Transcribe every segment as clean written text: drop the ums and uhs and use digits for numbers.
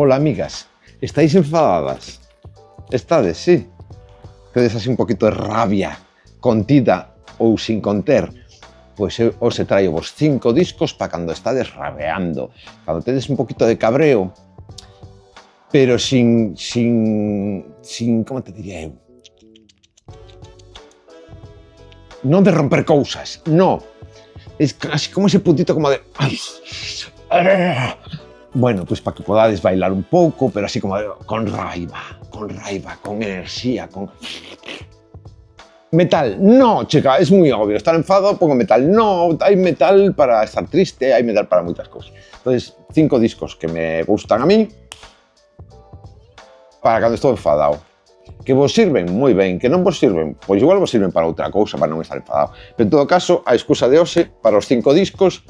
Hola, amigas. ¿Estáis enfadadas? Estades, sí? Tedes así un poquito de rabia contida ou sin conter? Pois eu hoxe traio vos 5 discos para cando estades rabeando, cando tedes un poquito de cabreo, pero sin como te diría eu? Non de romper cousas, no. Es casi como ese puntito como de... Bueno, pues para que podades bailar un pouco, pero así como con raiva, con enerxía, con... Metal, no, chica, es muy obvio. Estar enfadado, pongo metal. No, hay metal para estar triste, hay metal para muchas cosas. Entonces, 5 discos que me gustan a mí para cando estou enfadado. Que vos sirven, moi ben. Que non vos sirven, pois igual vos sirven para outra cousa, para non estar enfadado. Pero en todo caso, a excusa de hoxe para os 5 discos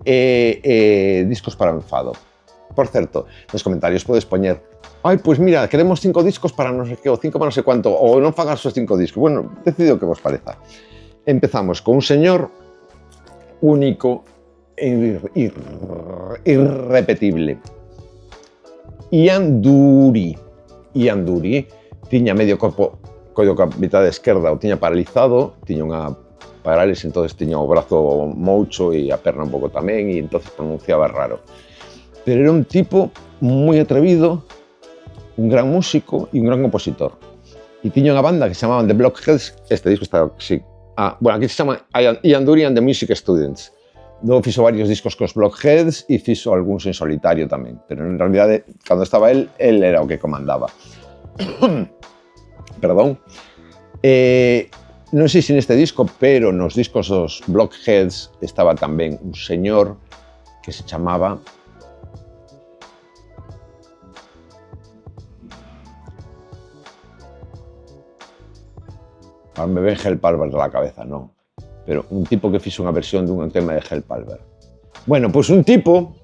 discos para o enfado. Por certo, nos comentarios podes poñer pois mira, queremos 5 discos para non sei que, ou 5 para non sei cuánto, ou non fagas os 5 discos. Bueno, decido o que vos pareza. Empezamos con un señor único e irrepetible. Ian Dury. Ian Dury tiña medio corpo, coido que a mitad esquerda o tiña paralizado, tiña unha parálisis, entonces tiña o brazo moucho e a perna un pouco tamén, e entonces pronunciaba raro. Pero era un tipo moi atrevido, un gran músico e un gran compositor. E tiña unha banda que se chamaban The Blockheads, este disco está, sí. Bueno, aquí se chama Ian Dury and the Music Students. Logo fixo varios discos cos Blockheads e fixo algúns en solitario tamén, pero en realidade, cando estaba él era o que comandaba. Perdón. Non sei se neste disco, pero nos discos dos Blockheads estaba tamén un señor que se chamaba... Ahora me ven Hell Palmer de la cabeza, non. Pero un tipo que fixo unha versión dun tema de Hell Palmer. Bueno, pois un tipo...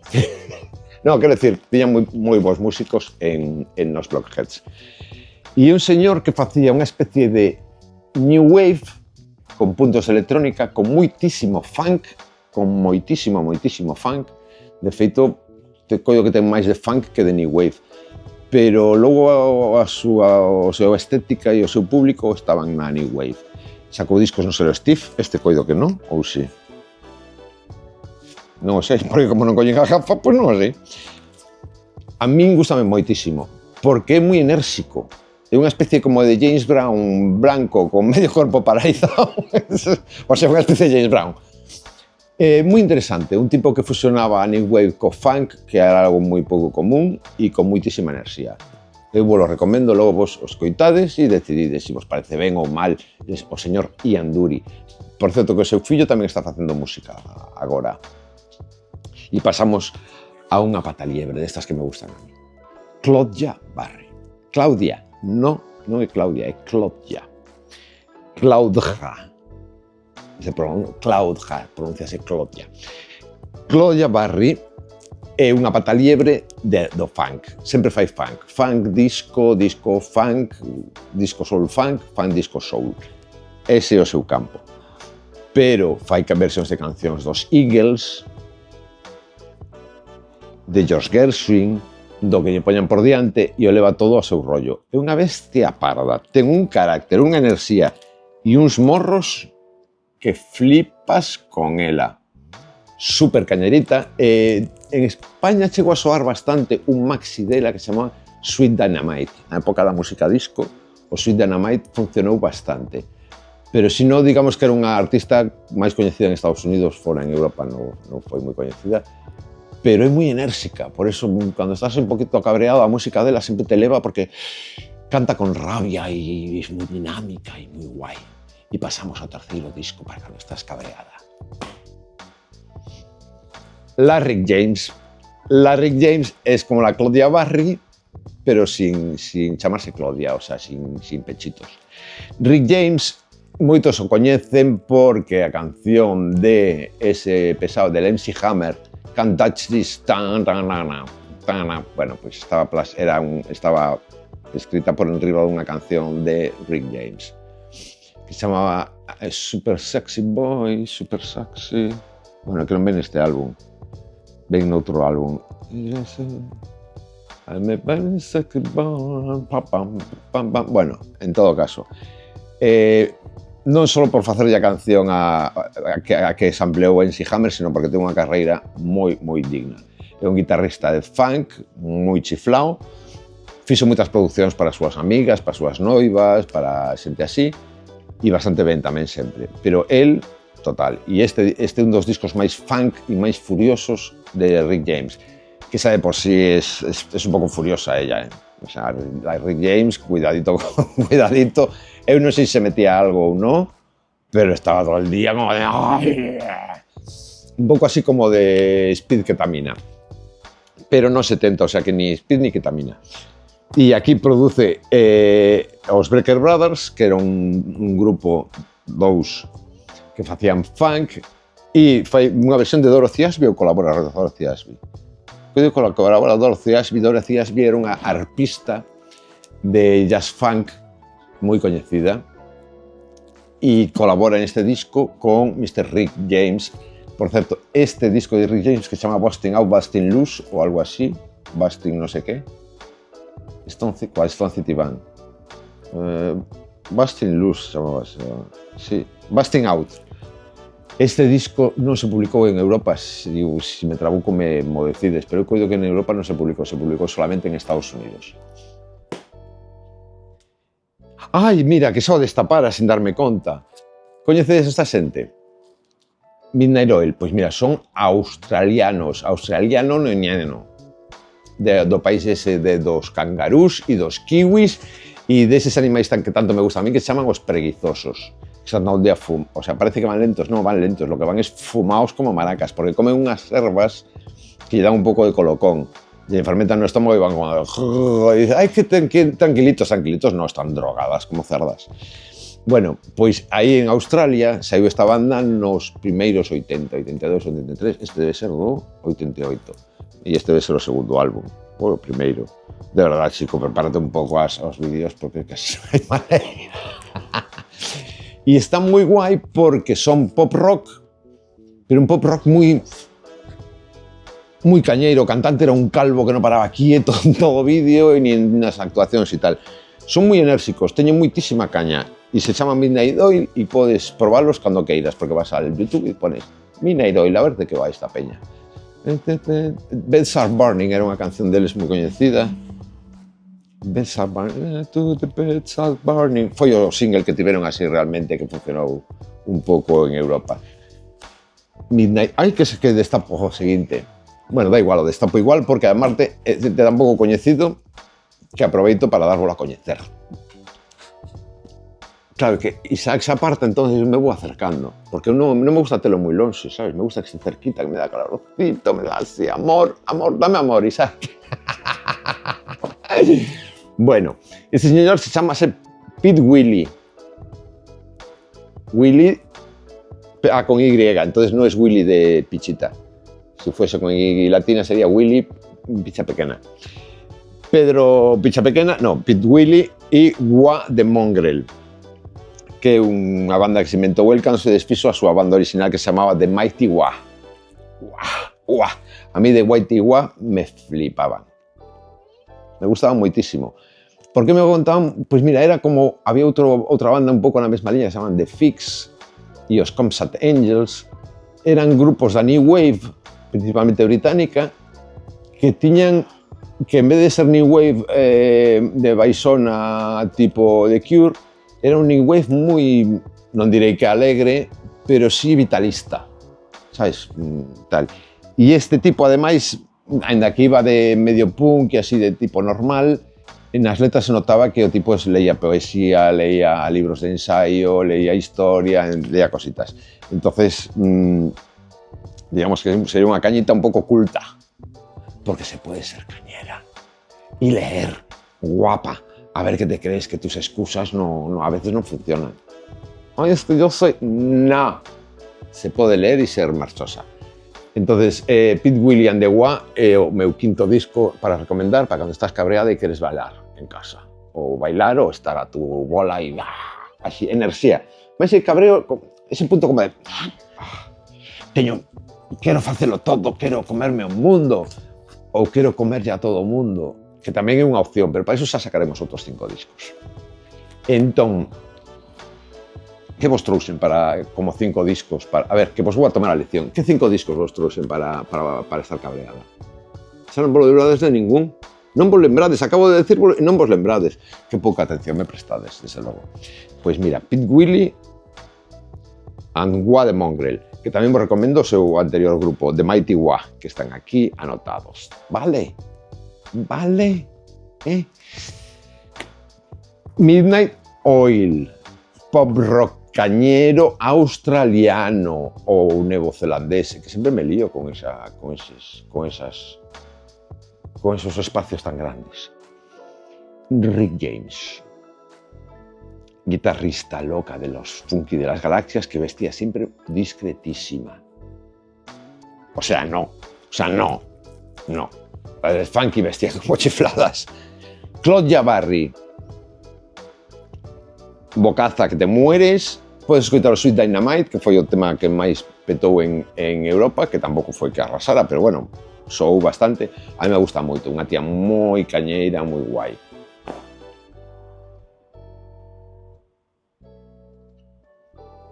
No, quero decir, tiña moi bons músicos en nos Blockheads. E un señor que facía unha especie de New Wave con puntos de electrónica, con moitísimo funk, De feito, te coido que ten máis de funk que de New Wave. Pero logo a súa estética e o seu público estaban na New Wave. Sacou discos no selo Steve, este coido que non, ou si? Non o sei, porque como non coñen a gafa, pois non o sei. A min gustame moitísimo, porque é moi enérxico. É unha especie como de James Brown blanco con medio corpo paralizado. O sea, unha especie de James Brown. Moi interesante, un tipo que fusionaba a New Wave co funk, que era algo moi pouco común e con moitísima enerxía. Eu vos lo recomendo, logo vos os coitades e decidides se vos parece ben ou mal o señor Ian Dury. Por certo, que o seu fillo tamén está facendo música agora. E pasamos a unha pataliebre destas que me gustan a mí. Claudia Barry. Claudia, non é Claudia, é Claudia. Claudia. Claudia, pronunciase Claudia. Claudia Barry é unha pataliebre do funk. Sempre fai funk. Funk, disco, disco funk, disco soul funk, funk, disco soul. Ese é o seu campo. Pero fai versións de cancións dos Eagles, de George Gershwin, do que lle poñan por diante e o leva todo ao seu rollo. É unha bestia parda, ten un carácter, unha enerxía e uns morros que flipas con ela. Super cañerita. En España chegou a soar bastante un maxi dela que se chama Sweet Dynamite. Na época da música disco, o Sweet Dynamite funcionou bastante. Pero se non, digamos que era unha artista máis coñecida en Estados Unidos, fora en Europa non foi moi coñecida, pero é moi enérxica. Por eso, cando estás un poquito cabreado, a música dela sempre te eleva porque canta con rabia e é moi dinámica e moi guai. E pasamos ao terceiro disco para cando estás cabreada. Larry James. Larry James es como la Claudia Barry, pero sin chamarse Claudia, o sea, sin pechitos. Rick James, moitos o coñecen porque a canción de ese pesado del MC Hammer, Can't Touch This, bueno, pues estaba escrita por enriba dunha canción de Rick James, que se chamaba Super Sexy Boy, Super Sexy... Bueno, que non ven neste álbum, ven noutro álbum. Bueno, en todo caso, non só por facer a canción a que sampleou MC Hammer, sino porque ten unha carreira moi digna. É un guitarrista de funk, moi chiflao, fixo moitas producións para as súas amigas, para as súas noivas, para xente así, e bastante ben tamén sempre. Pero el, total, e este é un dos discos máis funk e máis furiosos de Rick James, que esa de por sí es un pouco furiosa ella, O sea, la Rick James, cuidadito, cuidadito. Eu non sei se metía algo ou non, pero estaba todo el día como de... ¡Ay! Un pouco así como de speed ketamina. Pero non 70, o sea que ni speed ni ketamina. E aquí produce os Brecker Brothers, que era un grupo dous que facían funk, e fai unha versión de Dorothy Ashby ou colabora Dorothy Ashby. Coido con a colaboradora Dorothy Ashby. Dorothy Ashby era unha arpista de jazz funk moi coñecida e colabora neste disco con Mr. Rick James. Por certo, este disco de Rick James que se chama Busting Out, Busting Loose ou algo así, Busting no sé qué, Stone City Band. Busting Loose chamábase, sí, Busting Out. Este disco non se publicou en Europa, se me trabuco me decides, pero eu coido que en Europa non se publicou solamente en Estados Unidos. Ai, mira, que só destapara sin darme conta. Coñecedes esta xente? Midnight Oil, pois mira, son australianos, do país ese dos cangarús e dos kiwis e deses animais que tanto me gustan a mí, que se chaman os preguizosos. Están todo el día o sea, parece que van lentos, no van lentos, lo que van es fumaos como maracas, porque comen unas herbas que dan un poco de colocón, y fermentan el estómago y van como... Y dicen, ay, que tranquilitos, no, están drogadas como cerdas. Bueno, pois aí en Australia saiu esta banda nos primeiros 80, 82, 83, este debe ser do 88, e este debe ser o segundo álbum, o primeiro. De verdad, chico, prepárate un pouco aos vídeos porque casi non hai maneira. E está moi guai porque son pop rock, pero un pop rock moi cañeiro. O cantante era un calvo que non paraba quieto en todo o vídeo e nin nas actuacións e tal. Son moi enérxicos, teñen moitísima caña e se chama Midnight Oil e podes probarlos cando queiras, porque vas al YouTube e pones Midnight Oil a ver de que vai esta peña. Beds Are Burning era unha canción deles moi coñecida. Beds Are Burning, to the beds are burning. Foi o single que tiveron así realmente que funcionou un pouco en Europa. Midnight, hai que destapo o seguinte. Bueno, da igual, o destapo igual porque además te tan pouco coñecido que aproveito para darvolo a coñecer. Claro que Isaac se aparta, entonces me vou acercando, porque non me gusta telo moi longe, sabes? Me gusta que esté cerquita, que me dá calorcito, me dá así, amor, dame amor, Isaac. Bueno, este señor se chamase Pete Willy. Willy con Y, entonces no es Willy de pichita. Si fuese con Y latina sería Willy picha pequena. Pedro picha pequena, no, Pete Willy y Wah de Mongrel, que é unha banda que se inventou el cando se desfixo a súa banda original que se chamaba The Mighty Wah. Wah. A mí The Mighty Wah me flipaban. Me gustaban moitísimo. Por que me contaban? Pois mira, era como, había outra banda un pouco na mesma liña que se chamaban The Fix e os Comsat Angels. Eran grupos da New Wave, principalmente británica, que tiñan, que en vez de ser New Wave de baixona tipo The Cure, era un New Wave moi, non direi que alegre, pero sí vitalista, sabes, tal. E este tipo, ademais, ainda que iba de medio punk e así de tipo normal, nas letras se notaba que o tipo leía poesía, leía libros de ensayo, leía historia, leía cositas. Entonces, digamos que sería unha cañita un pouco culta, porque se puede ser cañera y leer, guapa. A ver qué te crees, que tus excusas a veces no funcionan. Ay, es que yo soy... No. Se pode ler e ser marchosa. Entonces, Pete Willy and the Wah é o meu quinto disco para recomendar para cando estás cabreada e queres bailar en casa. Ou bailar ou estar a tu bola e... así, enerxía. Mas ese cabreo, ese punto como de... quero facelo todo, quero comerme o mundo. Ou quero comerlle a todo o mundo. que tamén é unha opción, pero para iso xa sacaremos outros 5 discos. Entón, que vos trouxen para, como 5 discos? Para, a ver, que vos vou a tomar a lección. Que 5 discos vos trouxen para estar cabreada? Xa non vos lembrades de ningún. Non vos lembrades, acabo de decir e non vos lembrades. Que pouca atención me prestades, desde logo. Pois mira, Pete Willy and Wa the Mongrel, que tamén vos recomendo o seu anterior grupo, The Mighty Wa, que están aquí anotados. Vale? Vale? Midnight Oil, pop rock cañero australiano ou neozelandés, que sempre me lío con esos espacios tan grandes. Rick James, guitarrista loca de los Funky de las Galaxias, que vestía siempre discretísima. O sea, no. El funky vestía como chifladas. Claude Jabarri, bocaza que te mueres. Podes escoitar o Sweet Dynamite, que foi o tema que máis petou en Europa, que tampouco foi que arrasara, pero bueno, soou bastante. A mí me gusta moito, unha tía moi cañeira, moi guai.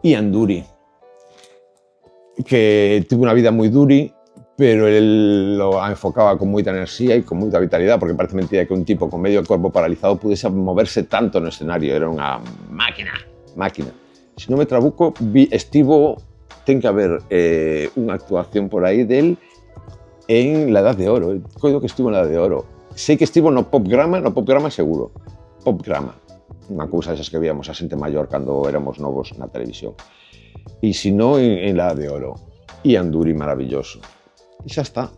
Ian Dury, que tuvo unha vida moi duri, pero él lo enfocaba con moita enerxía e con moita vitalidade, porque parece mentira que un tipo con medio corpo paralizado pudese moverse tanto no escenario. Era unha máquina. Se non me trabuco, ten que haber unha actuación por aí del en la Edad de Oro. Coido que estivo en la Edad de Oro. Sei que estivo no Popgrama seguro. Popgrama. Unha cousa desas que víamos a xente maior cando éramos novos na televisión. E se non, en la Edad de Oro. Ian Dury, maravilloso. E xa está.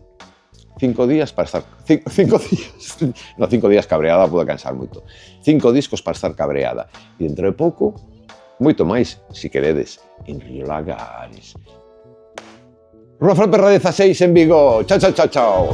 5 días para estar... 5 días... No, 5 días cabreada pode cansar moito. 5 discos para estar cabreada. E dentro de pouco, moito máis, se queredes, en Río Lagares. Rafael Perra 16 en Vigo. Chao.